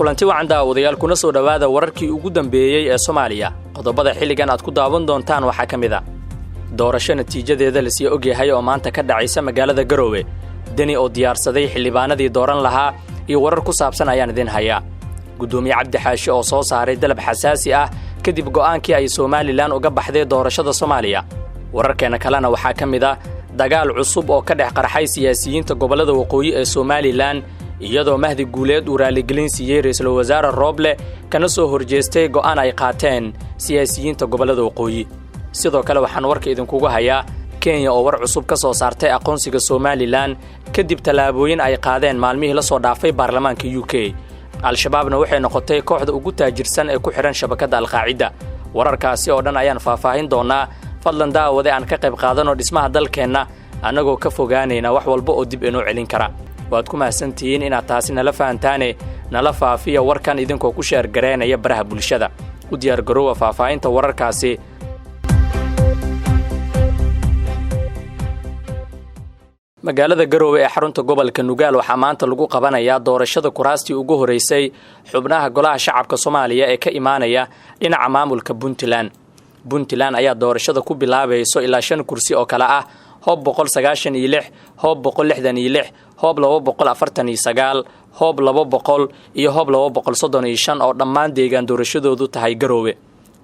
kulanti wacan daawadayaal kuna soo dhawaada wararkii ugu dambeeyay ee Soomaaliya qodobada xilligan aad ku daawan doontaan waxa kamid ah doorasho natiijadeeda la sii ogyahay oo maanta ka dhacaysa magaalada Garowe dani oo diyaarsaday xildhibaanadii dooran lahaa iyo warar ku saabsan ayaan idin hayaa gudoomiye Cabdi Xaashi oo soo saaray dalab xasaasi ah kadib go'aankii ay Soomaaliland uga baxday doorashada Soomaaliya wararkeena kalena waxa kamid ah dagaal cusub oo ka dhex qarxay siyaasiyiinta gobolada waqooyi ee Soomaaliland iyadoo Mahdi Guuleed uu raaligelin siiyay ra'iisul wasaare Roble kana soo horjeestay go'aan ay qaateen siyaasiyiinta gobolada waqooyi sidoo kale waxaan warka idinkugu hayaa Kenya oo war cusub ka soo saartay aqoonsiga Soomaaliland kadib talaabooyin ay qaadeen maalmihii la soo dhaafay baarlamaanka UK al-shabaabna waxay noqotay kooxda ugu taajirsan ee ku xiran shabakada al-Qaacida wararkaasi oo dhan ayaan faahfaahin doonaa fadlan daawade aan ka qayb qaadano dhismaha dalkeenna anagoo ka fogaanayna wax walba oo dib inoo celin kara waad ku mahadsantihiin inaad taasi nala fahantaane nala faafiya warkan idinkoo ku sheer gareynaya baraha bulshada u diyaar garoowa faahfaahinta wararkaasi magaalada Garowe ee xarunta gobolka Nugaal waxaa maanta lagu qabanayaa doorashada kuraastii ugu horeysay xubnaha golaha shacabka Soomaaliya ee ka imaanaya dhinaca maamulka Puntland ayaa doorashada ku bilaabayso ilaa 5 kursi oo kala ah hoob 196 hoob 166 hoob 249 hoob 200 iyo hoob 235 oo dhammaan deegaan doorashadoodu tahay Garowe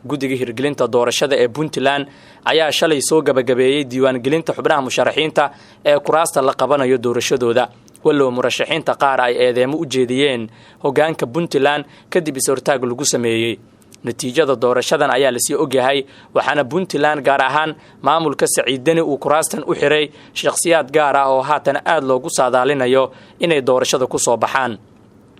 guddiga hirgelinta doorashada ee Puntland ayaa shalay soo gabagabeeyay diiwaan gelinta xubnaha musharaxiinta ee kuraasta la qabanayo doorashadooda wallow murashaxiinta qaar ay eedeemo u jeediyeen hoggaanka Puntland kadib is-hortaag lagu sameeyay natiijada doorashadan ayaa la sii ogyahay waxaana Puntland gaar ahaan maamulka Saciidani uu kuraastan u xiray shakhsiyaad gaar ah oo haatan aad loogu saadaalinayo inay doorashada ku soo baxaan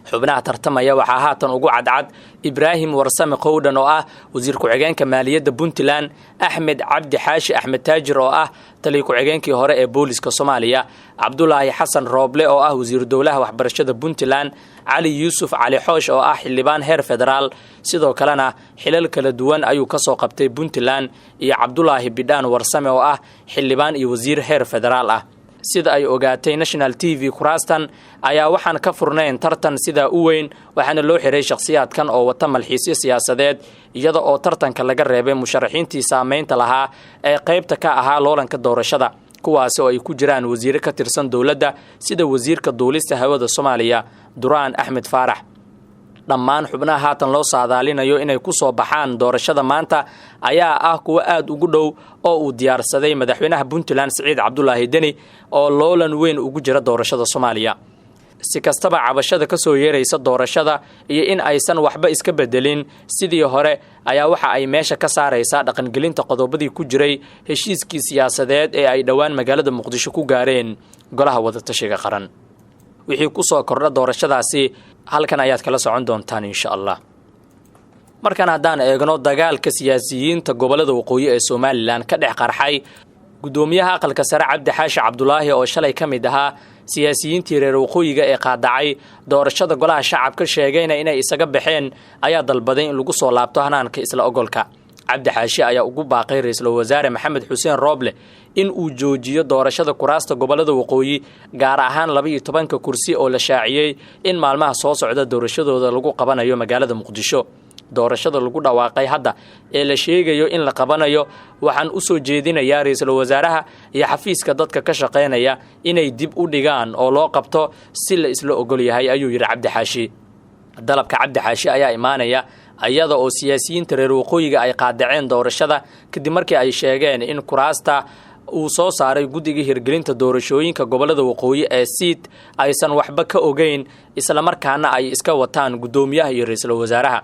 xubnaha tartamaya waxaa haatan ugu cadcad Ibraahim Warsame Qowdhan oo ah wasiir ku-xigeenka maaliyadda Puntland Axmed Cabdi Xaashi Axmed Taajir oo ah taliye ku-xigeenkii hore ee booliska Soomaaliya Cabdullaahi Xasan Roble oo ah wasiir dowlaha waxbarashada Puntland Ali Yuusuf Cali Xoosh oo ah xildhibaan heer federaal sidoo kalena xilal kala duwan ayuu ka soo qabtay Puntland iyo Cabdullaahi Bidhaan Warsame oo ah xildhibaan iyo wasiir heer federaal ah sida ay ogaatay National TV kuraastan ayaa waxaan ka furnayn tartan sida u weyn waxaana loo xiray shakhsiyaadkan oo wata malxiisyo siyaasadeed iyada oo tartanka laga reebay musharaxiintii saameynta lahaa ee qaybta ka ahaa loolanka doorashada kuwaas oo ay ku jiraan wasiir ka tirsan dawladda sida wasiirka duulista hawada Soomaaliya Duraan Axmed Faarax dhammaan xubnaha haatan loo saadaalinayo inay ku soo baxaan doorashada maanta ayaa ah kuwa aad ugu dhow oo uu diyaarsaday madaxweynaha Puntland Saciid Cabdullaahi Dani oo loolan weyn ugu jira doorashada Soomaaliya si kastaba cabashada ka soo yeeraysa doorashada iyo in aysan waxba iska bedelin sidii hore ayaa waxa ay meesha ka saaraysaa dhaqangelinta qodobadii ku jiray heshiiskii siyaasadeed ee ay dhawaan magaalada Muqdisho ku gaareen golaha wadatashiga qaran wixii ku soo kordha doorashadaasi halkan ayaad kala socon doontaan insha Allah markaan haddaan eegno dagaalka siyaasiyiinta gobolada waqooyi ee Soomaaliland ka dhex qarxay gudoomiyaha aqalka sare Cabdi Xaashi Cabdullaahi oo shalay ka mid ahaa siyaasiyiintii reer waqooyiga ee qaadacay doorashada golaha shacabka sheegayna inay isaga baxeen ayaa dalbaday in lagu soo laabto hanaanka isla ogolka Cabdi Xaashi ayaa ugu baaqay ra'iisul wasaare Maxamed Xuseen Roble in uu joojiyo doorashada kuraasta gobolada waqooyi gaar ahaan 12 kursi oo la shaaciyay in maalmaha soo socda doorashadooda lagu qabanayo magaalada Muqdisho doorashada lagu dhawaaqay hadda ee la sheegayo in la qabanayo waxaan u soo jeedinayaa ra'iisul wasaaraha iyo xafiiska dadka ka shaqeynaya inay dib u dhigaan oo loo qabto si la isla ogol yahay ayuu yiri Cabdi Xaashi dalabka Cabdi Xaashi ayaa imaanaya ayada oo siyaasiyiinta reer waqooyiga ay qaadaceen doorashada kadib markii ay sheegeen in kuraasta uu soo saaray guddiga hirgelinta doorashooyinka gobolada waqooyi ee Siid aysan waxba ka ogeyn isla markaana ay iska wataan gudoomiyaha iyo ra'iisul wasaaraha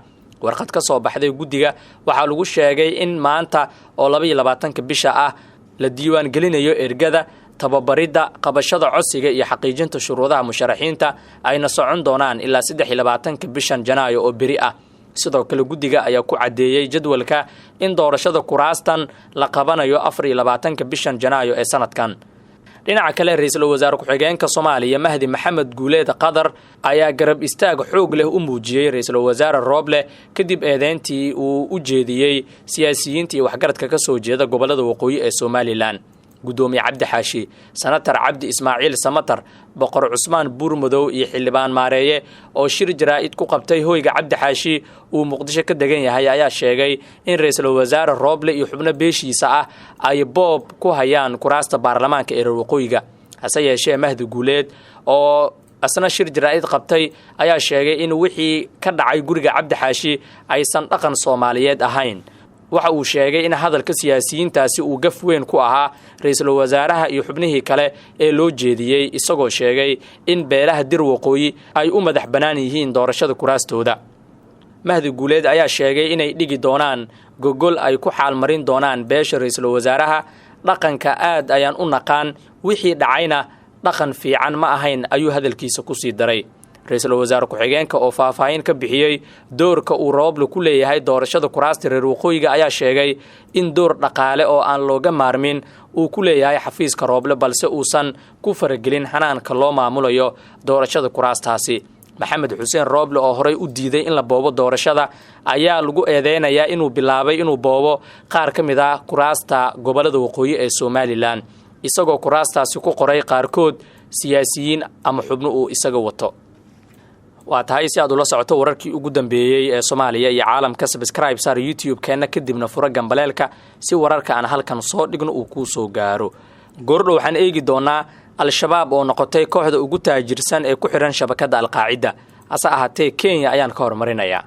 warqad ka soo baxday guddiga waxa lagu sheegay in maanta oo 22 bisha ah la diiwaan gelinayo ergada tababarida qabashada codsiga iyo xaqiijinta shuruudaha musharaxiinta ayna socon doonaan ilaa 23 bishan Janaayo oo biri ah sidoo kale guddiga ayaa ku cadeeyay jadwalka in doorashada kuraastan la qabanayo 24 bishan Janaayo ee sanadkan dhinaca kale ra'iisul wasaare ku-xigeenka Soomaaliya Mahdi Maxamed Guuleed Qadar ayaa garab istaag xoog leh u muujiyay ra'iisul wasaare Roble kadib eedeyntii uu u jeediyay siyaasiyiinta iyo waxgaradka ka soo jeeda gobolada waqooyi ee Soomaaliland gudoomiye cabdi xaashi senator cabdi ismaaciil samatar boqor cusmaan buurmadow iyo xildhibaan maareeye oo shir jaraa'id ku qabtay hoyga cabdi xaashi uu muqdisho ka degan yahay ayaa sheegay in ra-iisul wasaare rooble iyo xubno beeshiisa ah ay boob ku hayaan kuraasta baarlamaanka ee reer waqooyiga hase yeeshee mahdi guuleed oo asna shir jaraa'id qabtay ayaa sheegay in wixii ka dhacay guriga cabdi xaashi aysan dhaqan Soomaaliyeed ahayn waxa uu sheegay in hadalka siyaasiyiintaasi uu gaf weyn ku ahaa ra'iisul wasaaraha iyo xubnihii kale ee loo jeediyay isagoo sheegay in beelaha dir waqooyi ay u madax banaan yihiin doorashada kuraastooda mahdi guuleed ayaa sheegay inay dhigi doonaan gogol ay ku xaalmarin doonaan beesha ra'iisul wasaaraha dhaqanka aad ayaan u naqaan wixii dhacayna dhaqan fiican ma ahayn ayuu hadalkiisa ku sii daray ra'iisul wasaare ku-xigeenka oo faahfaahin ka bixiyay doorka uu Rooble ku leeyahay doorashada kuraasta reer waqooyiga ayaa sheegay in door dhaqaale oo aan looga maarmin uu ku leeyahay xafiiska Rooble balse uusan ku faragelin hanaanka loo maamulayo doorashada kuraastaasi maxamed xuseen Rooble oo horey u diiday in la boobo doorashada ayaa lagu eedeynayaa inuu bilaabay inuu boobo qaar ka mid ah kuraasta gobolada waqooyi ee Somaliland isagoo kuraastaasi ku qoray qaarkood siyaasiyiin ama xubno uu isaga wato waa tahay si aad ula socoto wararkii ugu dambeeyay ee Soomaaliya iyo caalamka subscribe saar YouTube-keena kadibna fura gambaleelka si wararka aan halkan soo dhigno uu ku soo gaaro goordhow waxaan eegi doonaa al-shabaab oo noqotay kooxda ugu taajirsan ee ku xiran shabakada al-qaacida asa ahaatee Kenya ayaan ka hormarinayaa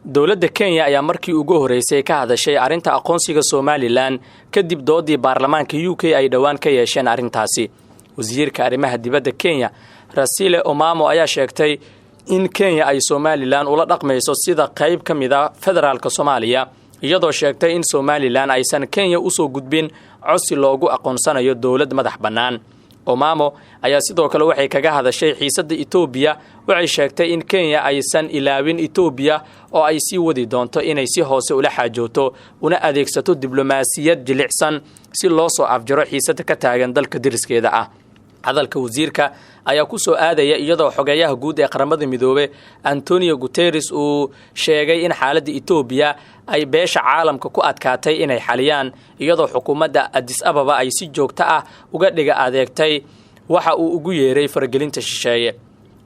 dowladda Kenya ayaa markii ugu horeysay ka hadashay arinta aqoonsiga Somaliland kadib doodii baarlamaanka UK ay dhawaan ka yeesheen arintaasi wasiirka arrimaha dibadda Kenya Rasile Omamo ayaa sheegtay in Kenya ay Somaliland ula dhaqmayso sida qayb ka mid ah federaalka Soomaaliya iyadoo sheegtay in Somaliland aysan Kenya u soo gudbin codsi loogu aqoonsanayo dawlad madax bannaan Omamo ayaa sidoo kale waxay kaga hadashay xiisadda Ethiopia waxay sheegtay in Kenya aysan ilaawin Ethiopia oo ay sii wadi doonto inay si hoose ula xaajooto una adeegsato diblomaasiyad jilicsan si loo soo afjaro xiisadda ka taagan dalka diriskeeda ah hadalka wasiirka ayaa ku soo aadaya iyadoo xogeeyaha guud ee qaramada midoobe Antonio Guterres uu sheegay in xaaladda Ethiopia ay beesha caalamka ku adkaatay inay xaliyaan iyadoo xukuumadda Addis Ababa ay si joogto ah uga dhiga adeegtay waxa uu ugu yeeray faragelinta shisheeye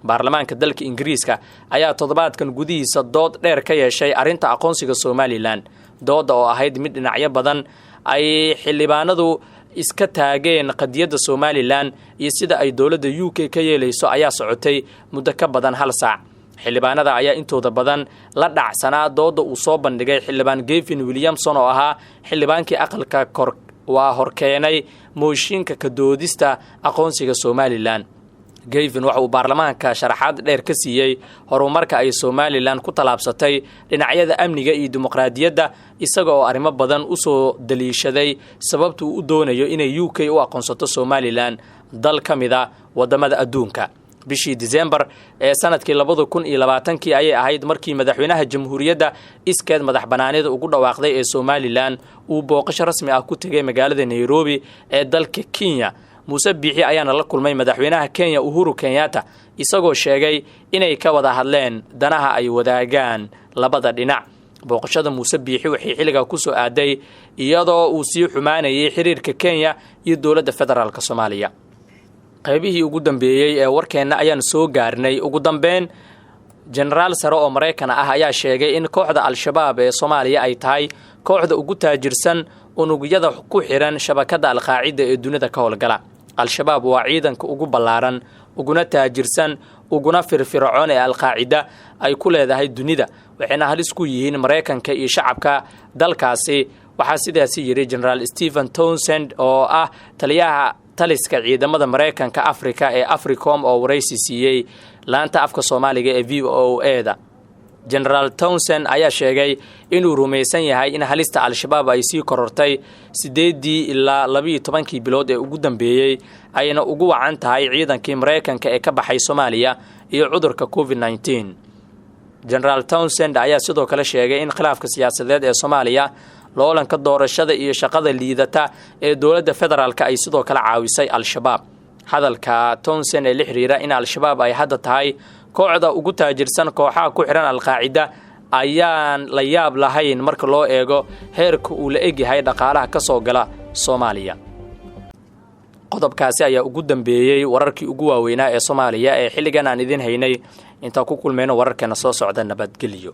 baarlamaanka dalka Ingiriiska ayaa toddobaadkan gudihiisa dood dheer ka yeeshay arinta aqoonsiga Somaliland dooda oo ahayd mid dhinacyo badan ay xildhibaanadu iska taageen qadiyadda Somaliland iyo sida ay dawladda UK ka yeelayso ayaa socotay muddo ka badan hal saac xildhibaanada ayaa intooda badan la dhacsanaa dooda uu soo bandhigay xildhibaan Gavin Williamson oo ahaa xildhibaankii aqalka waa horkeenay mooshinka ka doodista aqoonsiga Somaliland Gavin waxa uu baarlamaanka sharaxaad dheer ka siiyay horumarka ay Somaliland ku talaabsatay dhinacyada amniga iyo dimuqraadiyadda isaga oo arrimo badan u soo daliishaday sababta uu doonayo inay UK u aqoonsato Somaliland dal ka mid ah wadamada adduunka bishii December ee sanadkii 2020 ayay ahayd markii madaxweynaha jamhuuriyadda iskeed madax banaanida ugu dhawaaqday ee Somaliland uu booqasho rasmi ah ku tagay magaalada Nairobi ee dalka Kenya Muuse Biixi ayaana la kulmay madaxweynaha Kenya Uhuru Kenyatta isagoo sheegay inay ka wada hadleen danaha ay wadaagaan labada dhinac booqashada Muuse Biixi waxay xiliga ku soo aaday iyadoo uu sii xumaanayay xiriirka Kenya iyo dawladda federaalka Soomaaliya qaybihii ugu dambeeyay ee warkeena ayaan soo gaarnay ugu dambeyn General Saro oo Mareykan ah ayaa sheegay in kooxda al-shabaab ee Soomaaliya ay tahay kooxda ugu taajirsan unugyada ku xiran shabakada al-qaacida ee dunida ka howlgala al-shabaab waa ciidanka ugu ballaaran uguna taajirsan uguna firfircoon ee al-qaacida ay ku leedahay dunida waxayna halis ku yihiin Mareykanka iyo shacabka dalkaasi waxaa sidaas yiri General Stephen Townsend oo ah taliyaha taliska ciidamada Mareykanka Afrika ee Africom oo wareysi siiyay laanta afka Soomaaliga ee VOA-da General Townsend ayaa sheegay inuu rumaysan yahay in halista al-shabaab ay sii korortay 8 ilaa 12 bilood ee ugu dambeeyay ayna ugu wacan tahay ciidankii Mareykanka ee ka baxay Soomaaliya iyo cudurka COVID-19 General Townsend ayaa sidoo kale sheegay in khilaafka siyaasadeed ee Soomaaliya loolanka doorashada iyo shaqada liidata ee dawladda federaalka ay sidoo kale caawisay al-shabaab hadalka Townsend ee la xiriira in al-shabaab ay hadda tahay kooxda ugu taajirsan kooxaha ku xiran al-qaacida ayaan la yaab lahayn marka loo eego heerka uu la egyahay dhaqaalaha ka soo gala Soomaaliya qodobkaasi ayaa ugu dambeeyey wararkii ugu waaweynaa ee Soomaaliya ee xilligan aan idin haynay inta ku kulmeyno wararkeena soo socda nabadgelyo.